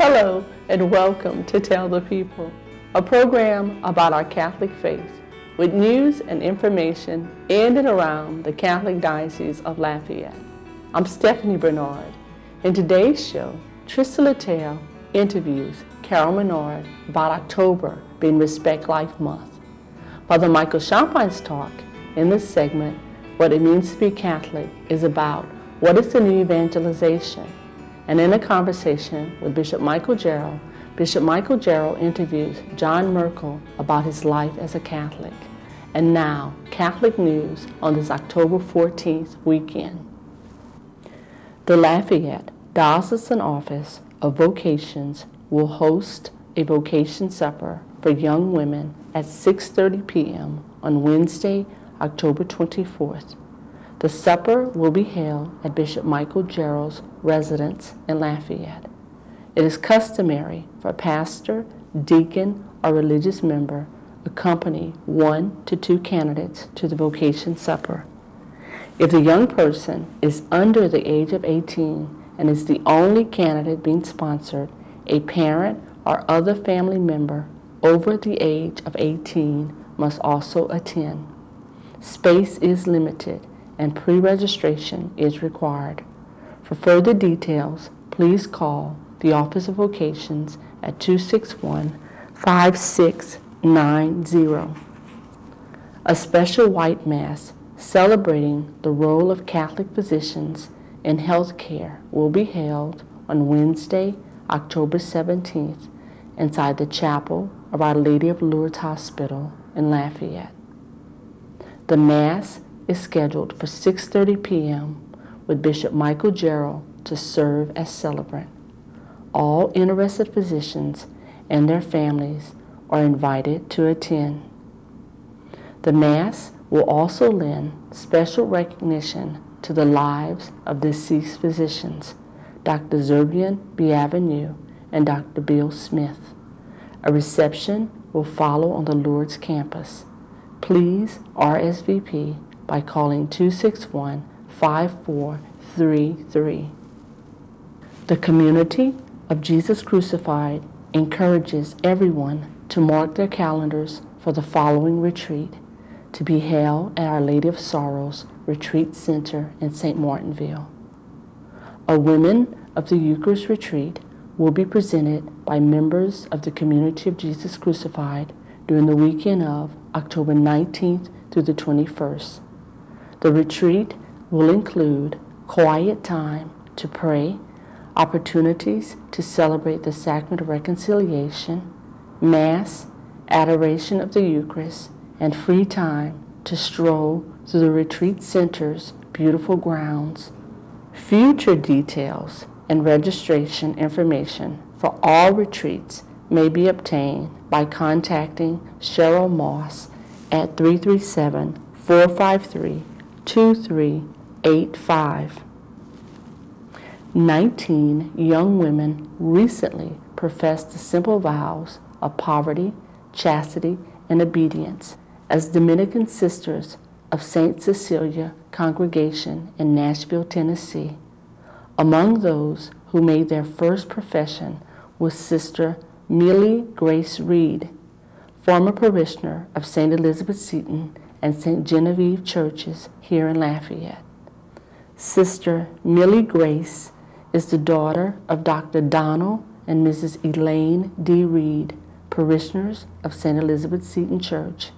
Hello and welcome to Tell the People, a program about our Catholic faith with news and information in and around the Catholic Diocese of Lafayette. I'm Stephanie Bernard. In today's show, Trista Littell interviews Carol Menard about October being Respect Life Month. Father Michael Champine's talk in this segment, What It Means to Be Catholic, is about what is the new evangelization. And in a conversation with Bishop Michael Jarrell, Bishop Michael Jarrell interviews John Merkel about his life as a Catholic. And now, Catholic news on this October 14th weekend. The Lafayette Diocesan Office of Vocations will host a vocation supper for young women at 6:30 p.m. on Wednesday, October 24th. The supper will be held at Bishop Michael Jarrell's residence in Lafayette. It is customary for a pastor, deacon, or religious member accompany 1 to 2 candidates to the vocation supper. If the young person is under the age of 18 and is the only candidate being sponsored, a parent or other family member over the age of 18 must also attend. Space is limited and pre-registration is required. For further details, please call the Office of Vocations at 261-5690. A special white mass celebrating the role of Catholic physicians in health care will be held on Wednesday, October 17th, inside the chapel of Our Lady of Lourdes Hospital in Lafayette. The Mass is scheduled for 6:30 p.m. with Bishop Michael Jarrell to serve as celebrant. All interested physicians and their families are invited to attend. The Mass will also lend special recognition to the lives of deceased physicians, Dr. Zerbian Bienvenu and Dr. Bill Smith. A reception will follow on the Lourdes campus. Please RSVP by calling 261-5433. The Community of Jesus Crucified encourages everyone to mark their calendars for the following retreat, to be held at Our Lady of Sorrows Retreat Center in St. Martinville. A Women of the Eucharist retreat will be presented by members of the Community of Jesus Crucified during the weekend of October 19th through the 21st. The retreat will include quiet time to pray, opportunities to celebrate the Sacrament of Reconciliation, Mass, adoration of the Eucharist, and free time to stroll through the retreat center's beautiful grounds. Future details and registration information for all retreats may be obtained by contacting Cheryl Moss at 337-453-2385. 19 young women recently professed the simple vows of poverty, chastity, and obedience as Dominican Sisters of St. Cecilia Congregation in Nashville, Tennessee. Among those who made their first profession was Sister Millie Grace Reed, former parishioner of St. Elizabeth Seton and St. Genevieve churches here in Lafayette. Sister Millie Grace is the daughter of Dr. Donald and Mrs. Elaine D. Reed, parishioners of St. Elizabeth Seton Church.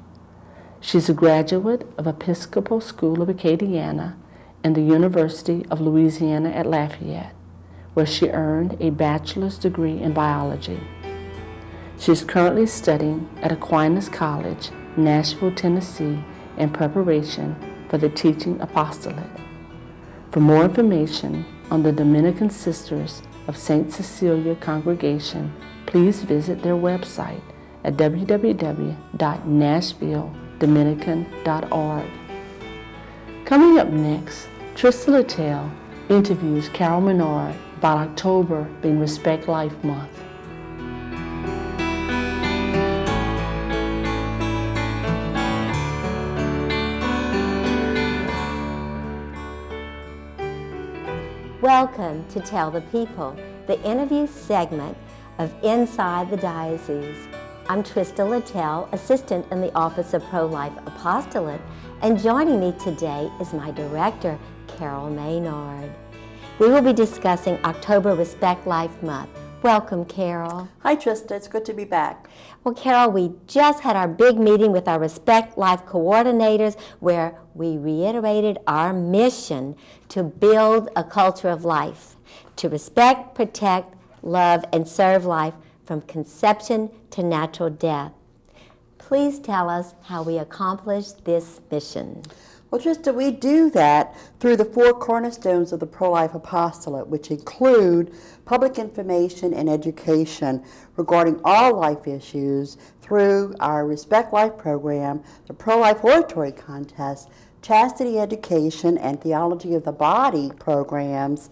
She's a graduate of Episcopal School of Acadiana and the University of Louisiana at Lafayette, where she earned a bachelor's degree in biology. She is currently studying at Aquinas College, Nashville, Tennessee, in preparation for the teaching apostolate. For more information on the Dominican Sisters of St. Cecilia Congregation, please visit their website at www.nashvilledominican.org. Coming up next, Trista Littell interviews Carol Menard about October being Respect Life Month. Welcome to Tell the People, the interview segment of Inside the Diocese. I'm Trista Littell, Assistant in the Office of Pro-Life Apostolate, and joining me today is my director, Carol Maynard. We will be discussing October Respect Life Month. Welcome, Carol. Hi, Trista. It's good to be back. Well, Carol, we just had our big meeting with our Respect Life coordinators where we reiterated our mission to build a culture of life, to respect, protect, love, and serve life from conception to natural death. Please tell us how we accomplished this mission. Well, Trista, we do that through the 4 cornerstones of the Pro-Life Apostolate, which include public information and education regarding all life issues through our Respect Life program, the Pro-Life Oratory Contest, Chastity Education and Theology of the Body programs,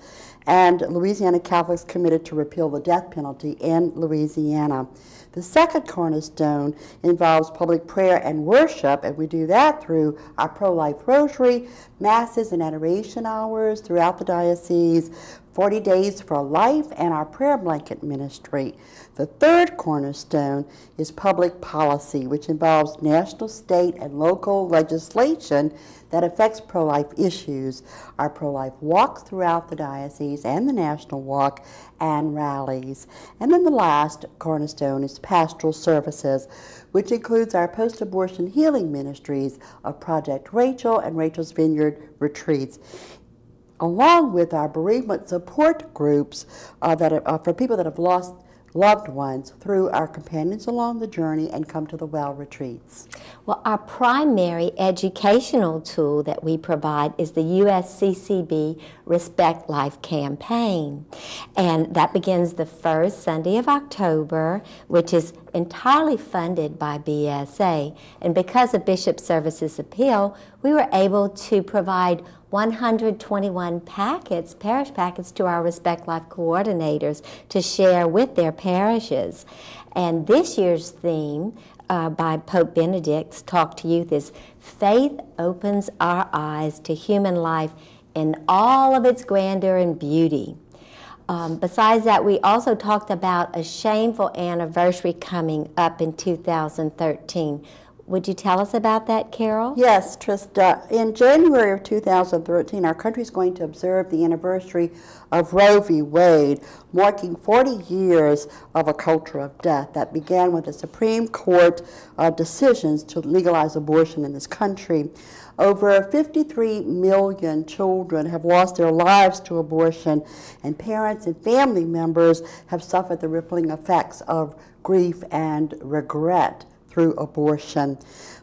and Louisiana Catholics committed to repeal the death penalty in Louisiana. The second cornerstone involves public prayer and worship, and we do that through our pro-life rosary, masses and adoration hours throughout the diocese, 40 Days for Life, and our prayer blanket ministry. The third cornerstone is public policy, which involves national, state, and local legislation that affects pro-life issues. Our pro-life walks throughout the diocese and the national walk and rallies. And then the last cornerstone is pastoral services, which includes our post-abortion healing ministries of Project Rachel and Rachel's Vineyard retreats, along with our bereavement support groups for people that have lost loved ones through our Companions Along the Journey and Come to the Well retreats. Well, our primary educational tool that we provide is the USCCB Respect Life campaign. And that begins the first Sunday of October, which is entirely funded by BSA. And because of Bishop Services' appeal, we were able to provide 121 packets, parish packets, to our Respect Life coordinators to share with their parishes. And this year's theme by Pope Benedict's Talk to Youth is Faith Opens Our Eyes to Human Life in all of its grandeur and beauty. Besides that, we also talked about a shameful anniversary coming up in 2013. Would you tell us about that, Carol? Yes, Trista. In January of 2013, our country is going to observe the anniversary of Roe v. Wade, marking 40 years of a culture of death that began with the Supreme Court decisions to legalize abortion in this country. Over 53 million children have lost their lives to abortion, and parents and family members have suffered the rippling effects of grief and regret through abortion.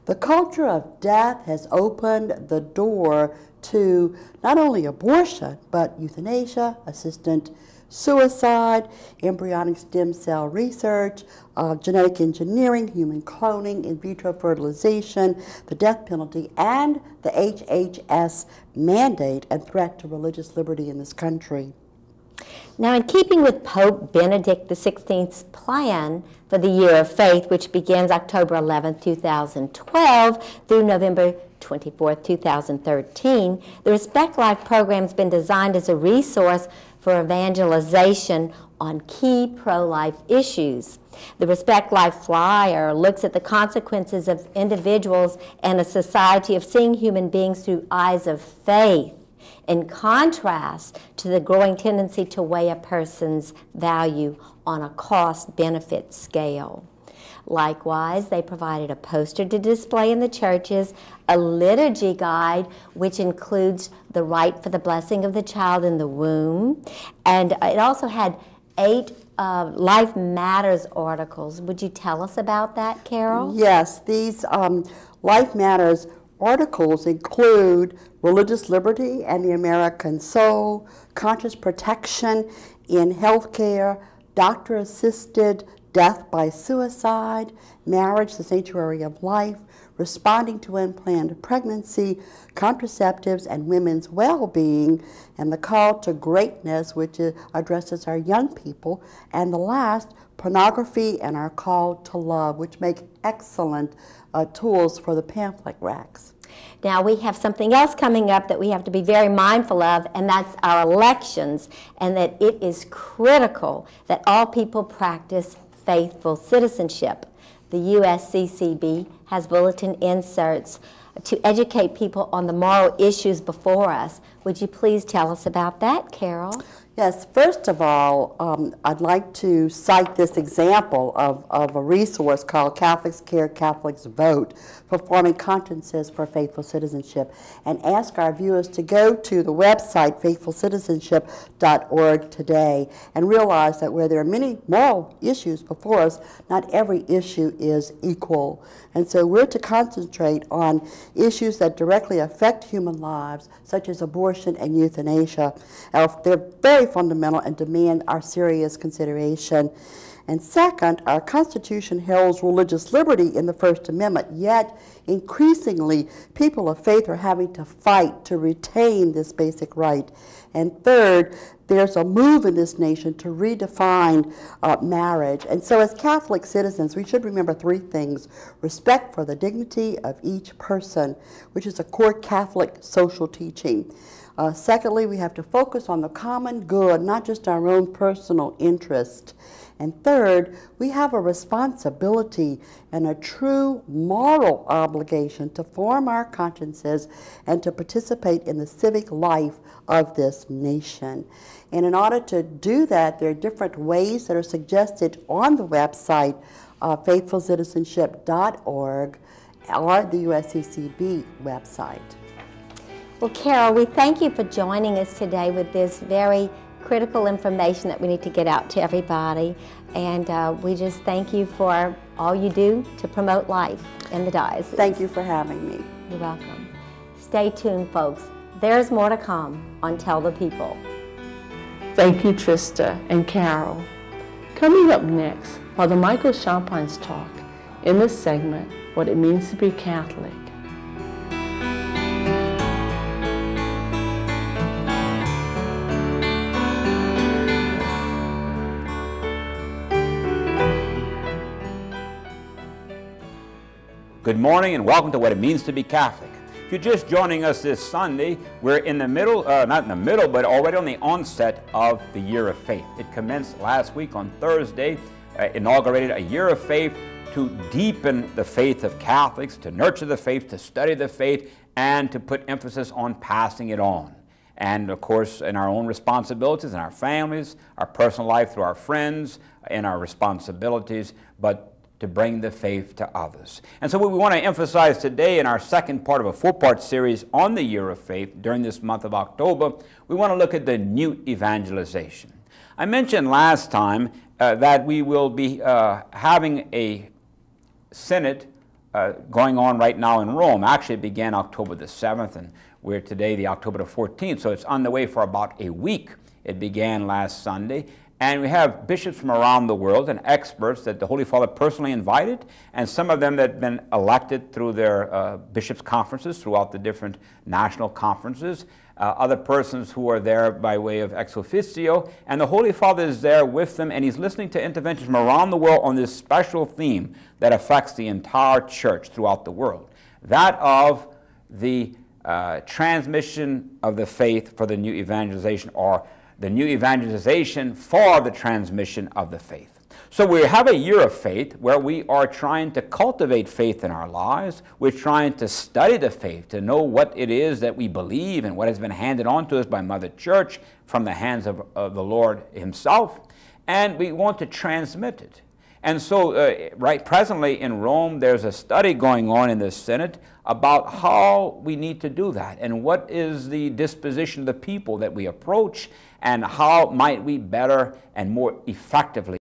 The culture of death has opened the door to not only abortion, but euthanasia, assisted suicide, embryonic stem cell research, genetic engineering, human cloning, in vitro fertilization, the death penalty, and the HHS mandate and threat to religious liberty in this country. Now, in keeping with Pope Benedict XVI's plan for the Year of Faith, which begins October 11, 2012 through November 24, 2013, the Respect Life program has been designed as a resource for evangelization on key pro-life issues. The Respect Life flyer looks at the consequences of individuals and a society of seeing human beings through eyes of faith, in contrast to the growing tendency to weigh a person's value on a cost-benefit scale. Likewise, they provided a poster to display in the churches, a liturgy guide, which includes the rite for the blessing of the child in the womb, and it also had 8 Life Matters articles. Would you tell us about that, Carol? Yes, these Life Matters articles include religious liberty and the American soul, conscious protection in healthcare, doctor-assisted death by suicide, marriage, the sanctuary of life, responding to unplanned pregnancy, contraceptives, and women's well-being, and the call to greatness, which addresses our young people, and the last, pornography and our call to love, which make excellent tools for the pamphlet racks. Now, we have something else coming up that we have to be very mindful of, and that's our elections, and that it is critical that all people practice faithful citizenship. The USCCB has bulletin inserts to educate people on the moral issues before us. Would you please tell us about that, Carol? Yes, first of all, I'd like to cite this example of a resource called Catholics Care, Catholics Vote, Performing Consciences for Faithful Citizenship, and ask our viewers to go to the website faithfulcitizenship.org today and realize that where there are many moral issues before us, not every issue is equal. And so we're to concentrate on issues that directly affect human lives, such as abortion and euthanasia. They're very fundamental and demand our serious consideration. And second, our Constitution heralds religious liberty in the First Amendment, yet increasingly people of faith are having to fight to retain this basic right. And third, there's a move in this nation to redefine marriage. And so as Catholic citizens, we should remember three things: respect for the dignity of each person, which is a core Catholic social teaching. Secondly, we have to focus on the common good, not just our own personal interest. And third, we have a responsibility and a true moral obligation to form our consciences and to participate in the civic life of this nation. And in order to do that, there are different ways that are suggested on the website, faithfulcitizenship.org, or the USCCB website. Well, Carol, we thank you for joining us today with this very critical information that we need to get out to everybody. And we just thank you for all you do to promote life in the diocese. Thank you for having me. You're welcome. Stay tuned, folks. There's more to come on Tell the People. Thank you, Trista and Carol. Coming up next, Father Michael Champine's talk in this segment, What It Means to Be Catholic. Good morning and welcome to What It Means to Be Catholic. If you're just joining us this Sunday, we're in the middle, not in the middle, but already on the onset of the Year of Faith. It commenced last week on Thursday, inaugurated a Year of Faith to deepen the faith of Catholics, to nurture the faith, to study the faith, and to put emphasis on passing it on. And of course, in our own responsibilities, in our families, our personal life through our friends, in our responsibilities, but to bring the faith to others. And so what we want to emphasize today in our second part of a four-part series on the Year of Faith during this month of October, we want to look at the new evangelization. I mentioned last time that we will be having a synod going on right now in Rome. Actually, it began October the 7th, and we're today the October the 14th, so it's on the way for about a week. It began last Sunday. And we have bishops from around the world and experts that the Holy Father personally invited, and some of them that have been elected through their bishops' conferences throughout the different national conferences, other persons who are there by way of ex officio, and the Holy Father is there with them, and he's listening to interventions from around the world on this special theme that affects the entire church throughout the world, that of the transmission of the faith for the new evangelization, or the new evangelization for the transmission of the faith. So we have a Year of Faith where we are trying to cultivate faith in our lives. We're trying to study the faith, to know what it is that we believe and what has been handed on to us by Mother Church from the hands of the Lord himself. And we want to transmit it. And so right presently in Rome, there's a study going on in the Synod about how we need to do that and what is the disposition of the people that we approach and how might we better and more effectively